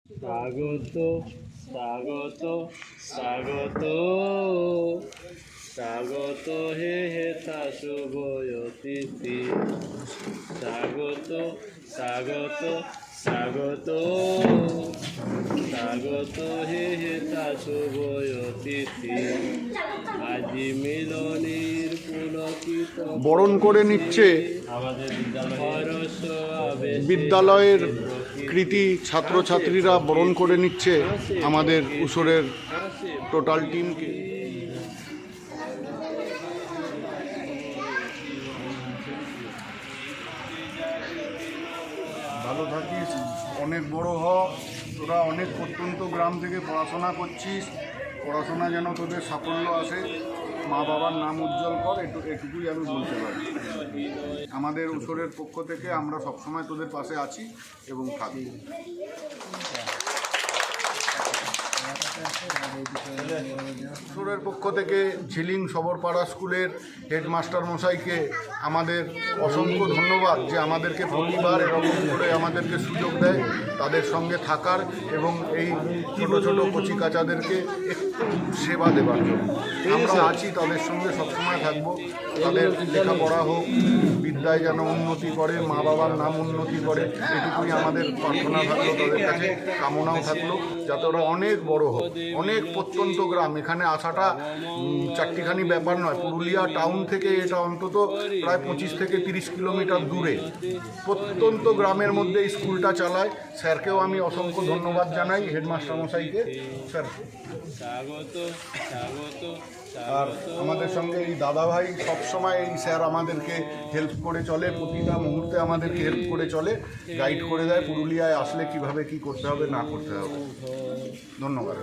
স্বাগত স্বাগত স্বাগত স্বাগত হে হেতা শুভ অতিথি, স্বাগত স্বাগত স্বাগত স্বাগত হে হেতা শুভ অতিথি। আজি মিলনের পুলকিত বরণ করে নিচ্ছে আমাদের বিদ্যালয়ের কৃতি ছাত্রছাত্রীরা বরণ করে নিচ্ছে আমাদের উসরের টোটাল টিমকে। ভালো থাকিস, অনেক বড় হ, তোরা অনেক প্রত্যন্ত গ্রাম থেকে পড়াশোনা করছিস, পড়াশোনা যেন তোদের সাফল্য আসে, মা বাবার নাম উজ্জ্বল কর, এটুকুই আমি বলতে পারি। আমাদের উসরের পক্ষ থেকে আমরা সবসময় তোদের পাশে আছি এবং থাকি। উসরের পক্ষ থেকে ঝিলিং সবরপাড়া স্কুলের হেডমাস্টার মশাইকে আমাদের অসংখ্য ধন্যবাদ, যে আমাদেরকে প্রতিবার এরকম করে আমাদেরকে সুযোগ দেয় তাদের সঙ্গে থাকার এবং এই ছোটো ছোটো কচিকাচাদেরকে একটু সেবা দেওয়ার জন্য। আমরা আছি, তাদের সঙ্গে সবসময় থাকবো। তাদের লেখাপড়া হোক, বিদ্যায় যেন উন্নতি করে, মা বাবার নাম উন্নতি করে, এটুকুই আমাদের প্রার্থনা থাকলো, তাদের কাছে কামনাও থাকলো, যাতে ওরা অনেক বড় হোক। অনেক প্রত্যন্ত গ্রাম, এখানে আসাটা চারটিখানি ব্যাপার নয়। পুরুলিয়া টাউন থেকে এটা অন্তত প্রায় 25 থেকে 30 কিলোমিটার দূরে প্রত্যন্ত গ্রামের মধ্যে এই স্কুলটা চালায়। স্যারকেও আমি অসংখ্য ধন্যবাদ জানাই, হেডমাস্টার মশাইকে, স্যার। আর আমাদের সঙ্গে এই দাদাভাই সবসময়, এই স্যার আমাদেরকে হেল্প করে চলে, প্রতিটা মুহূর্তে আমাদেরকে হেল্প করে চলে, গাইড করে দেয় পুরুলিয়ায় আসলে কিভাবে কি করতে হবে না করতে হবে। ধন্যবাদ।